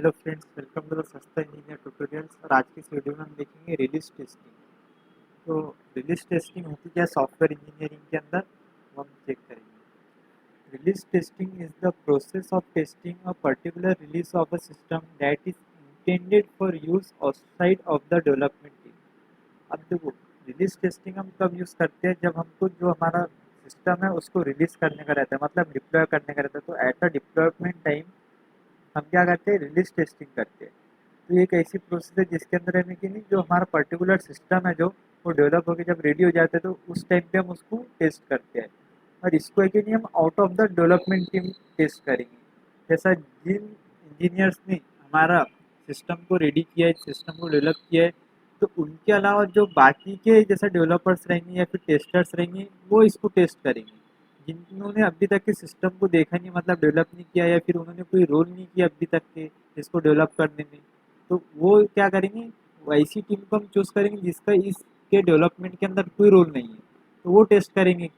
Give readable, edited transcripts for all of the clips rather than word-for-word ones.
Hello friends, welcome to the Sasta engineer tutorials. और आज की इस वीडियो में हम देखेंगे रिलीज टेस्टिंग। तो रिलीज टेस्टिंग होती क्या सॉफ्टवेयर इंजीनियरिंग के अंदर, वो हम चेक करेंगे। Release testing is the process of testing a particular release of a system that is intended for use outside of the development team. अब देखो, रिलीज टेस्टिंग हम कब यूज़ करते हैं, जब हमको जो हमारा सिस्टम है उसको रिलीज करने का रहता है, मतलब डिप्लॉय करने का रहता है। तो एट अ डिप्लॉयमेंट टाइम हम क्या करते हैं, रिलीज टेस्टिंग करते हैं। तो ये एक ऐसी प्रोसेस है जिसके अंदर हमें कि नहीं, जो हमारा पर्टिकुलर सिस्टम है जो वो डेवलप होकर जब रेडी हो जाता है तो उस टाइम पे हम उसको टेस्ट करते हैं। और इसको है कि नहीं, हम out of the development team test करेंगे। जैसा जिन इंजीनियर्स ने हमारा सिस्टम को रेडी किया है, सिस्टम को डेवलप किया है, तो उनके अलावा जो बाकी के जैसे डेवलपर्स रहेंगे या फिर टेस्टर्स रहेंगे, वो इसको टेस्ट करेंगे। जिन्होंने अभी तक के सिस्टम को देखा नहीं, मतलब डेवलप नहीं किया, या फिर उन्होंने कोई रोल नहीं किया अभी तक के इसको डेवलप करने में, तो वो क्या करेंगे, ऐसी टीम को हम चूज करेंगे जिसका इसके डेवलपमेंट के अंदर कोई रोल नहीं है, तो वो टेस्ट करेंगे,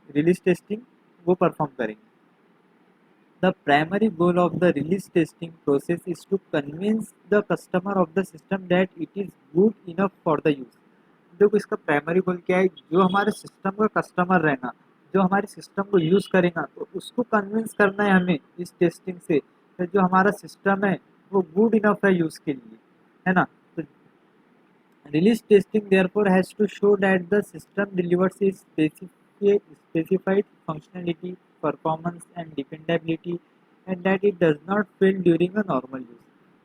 रिलीज टेस्टिंग वो परफॉर्म करेंगे। The primary goal of the release testing process is to convince the customer of the system that it is good enough for the use. देखो, इसका प्राइमरी गोल क्या है, जो हमारे सिस्टम का कस्टमर रहना, जो हमारे सिस्टम को यूज़ करेगा, तो उसको कन्विंस करना है हमें इस टेस्टिंग से कि जो हमारा सिस्टम है वो गुड इनफ है यूज़ के लिए, है ना। तो release testing therefore has to show that the system delivers its specified functionality, performance and dependability, and that it does not fail during a normal use.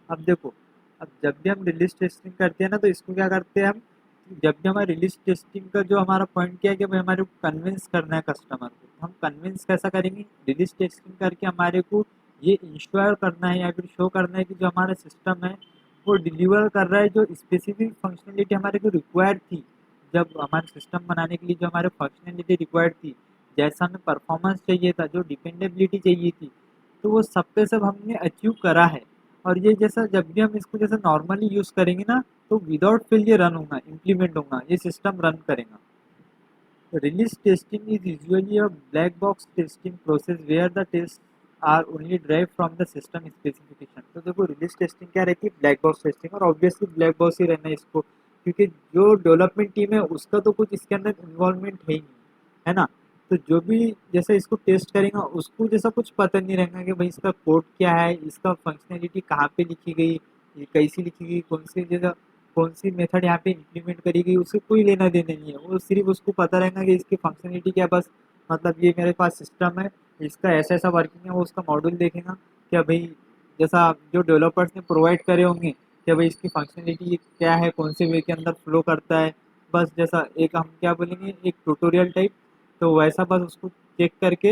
अब देखो, अब जब भी हम रिलीज टेस्टिंग करते हैं ना, तो इसको क्या करते हैं हम, जब भी हमारा रिलीज टेस्टिंग का जो हमारा पॉइंट क्या है कि भाई हमारे को कन्विंस करना है कस्टमर को, हम कन्विंस कैसा करेंगे, रिलीज टेस्टिंग करके हमारे को ये इंश्योर करना है या फिर शो करना है कि जो हमारा सिस्टम है वो डिलीवर कर रहा है जो स्पेसिफिक फंक्शनलिटी हमारे को रिक्वायर्ड थी। जब हमारे सिस्टम बनाने के लिए जो हमारे फंक्शनलिटी रिक्वायर्ड थी, जैसा हमें परफॉर्मेंस चाहिए था, जो डिपेंडेबिलिटी चाहिए थी, तो वो सब पे सब हमने अचीव करा है। और ये जैसा जब भी हम इसको जैसे नॉर्मली यूज़ करेंगे ना, तो विदाउट फेल ये रन होगा, इम्प्लीमेंट होगा, ये सिस्टम रन करेगा। Release testing is usually a black box testing process where the tests are only derived from the system specification। तो देखो, रिलीज टेस्टिंग क्या रहती है, ब्लैक बॉक्स टेस्टिंग, और ऑब्वियसली ब्लैक बॉक्स ही रहना है इसको, क्योंकि जो डेवलपमेंट टीम है उसका तो कुछ इसके अंदर इन्वॉल्वमेंट है ही नहीं, है ना। तो जो भी जैसा इसको टेस्ट करेगा उसको जैसा कुछ पता नहीं रहेगा कि भाई इसका कोड क्या है, इसका फंक्शनैलिटी कहाँ पे लिखी गई, ये कैसी लिखी गई, कौन सी जगह कौन सी मेथड यहाँ पे इम्प्लीमेंट करी गई, उससे कोई लेना देना नहीं है। वो सिर्फ उसको पता रहेगा कि इसकी फंक्शनलिटी क्या, बस मतलब ये मेरे पास सिस्टम है, इसका ऐसा ऐसा वर्किंग है, वो उसका मॉड्यूल देखेगा क्या भाई, जैसा जो डेवलपर्स ने प्रोवाइड करे होंगे क्या भाई इसकी फंक्शनलिटी क्या है, कौन से वे के अंदर फ्लो करता है, बस जैसा एक हम क्या बोलेंगे, एक ट्यूटोरियल टाइप। तो वैसा बस उसको चेक करके,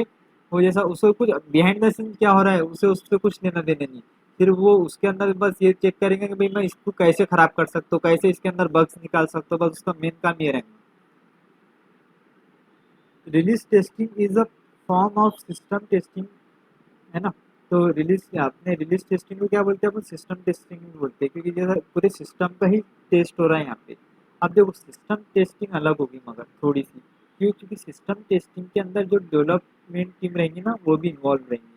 वो जैसा उसको कुछ बिहाइंड द सीन क्या हो रहा है उसे उससे कुछ लेना देना नहीं। फिर वो उसके अंदर बस ये चेक करेंगे कि भाई मैं इसको कैसे खराब कर सकता हूँ, कैसे इसके अंदर बग्स निकाल सकता हूँ, बस उसका मेन काम ये रहेगा। Release testing is a form of system testing, है ना। तो रिलीज आपने रिलीज टेस्टिंग को क्या बोलते हैं, अपन सिस्टम टेस्टिंग बोलते हैं, क्योंकि जैसा पूरे सिस्टम का ही टेस्ट हो रहा है यहाँ पे। अब देखो, सिस्टम टेस्टिंग अलग होगी मगर थोड़ी सी, क्यों, क्योंकि सिस्टम टेस्टिंग के अंदर जो डेवलपमेंट टीम रहेंगी ना वो भी इन्वॉल्व रहेंगी,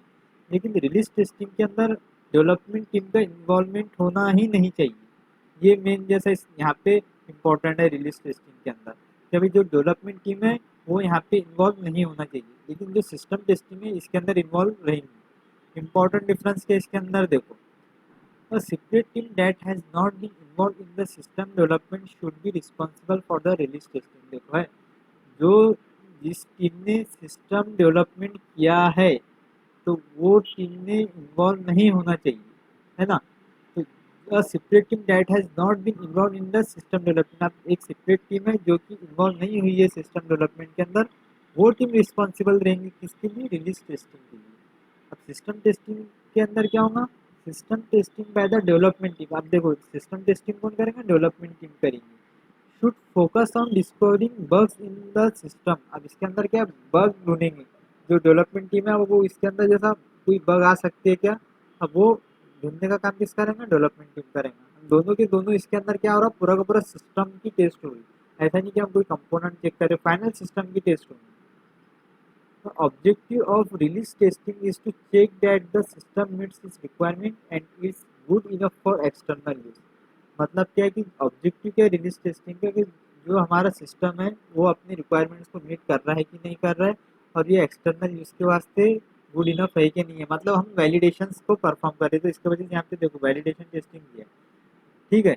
लेकिन रिलीज टेस्टिंग के अंदर डेवलपमेंट टीम का इन्वॉल्वमेंट होना ही नहीं चाहिए। ये मेन जैसा यहाँ पे इम्पोर्टेंट है रिलीज टेस्टिंग के अंदर, कि अभी जो डेवलपमेंट टीम है वो यहाँ पे इन्वॉल्व नहीं होना चाहिए, लेकिन जो सिस्टम टेस्टिंग है इसके अंदर इन्वॉल्व रहेंगी। इम्पोर्टेंट डिफरेंस क्या है इसके अंदर, देखो, a separate team that has not been involved in the system development should be responsible for the release testing। देखो है, जो जिस टीम ने सिस्टम डेवलपमेंट किया है, तो वो टीम ने इन्वॉल्व नहीं होना चाहिए, है ना। तो separate team that has not been involve in the system development, अब एक सेपरेट टीम है जो कि इन्वॉल्व नहीं हुई है सिस्टम डेवलपमेंट के अंदर, वो टीम रिस्पॉन्सिबल रहेंगी किसके लिए, रिलीज टेस्टिंग के लिए। अब सिस्टम टेस्टिंग के अंदर क्या होगा, system testing by the development team. अब देखो, सिस्टम टेस्टिंग कौन करेगा, डेवलपमेंट टीम करेंगे। Should focus on discovering bugs in the system. अब इसके अंदर क्या, बग ढूंढेंगे, जो डेवलपमेंट टीम है वो इसके अंदर जैसा कोई बग आ सकती है क्या, अब वो ढूंढने का काम किस करेंगे, डेवलपमेंट टीम करेंगे। दोनों के दोनों इसके अंदर क्या हो रहा है, पूरा का पूरा सिस्टम की टेस्ट हो रही, ऐसा नहीं कि हम कोई कंपोनेंट चेक करें, फाइनल सिस्टम की टेस्ट होगी। The objective of release testing is to check that the system meets its requirement and is good enough for external use. मतलब क्या है कि ऑब्जेक्टिव क्या रिलीज टेस्टिंग का कि जो हमारा सिस्टम है वो अपनी रिक्वायरमेंट्स को मीट कर रहा है कि नहीं कर रहा है, और ये एक्सटर्नल यूज के वास्ते गुड इनफ है कि नहीं है, मतलब हम वैलिडेशंस को परफॉर्म कर रहे हैं। तो इसके वजह से यहाँ पे देखो वैलिडेशन टेस्टिंग भी है, ठीक है।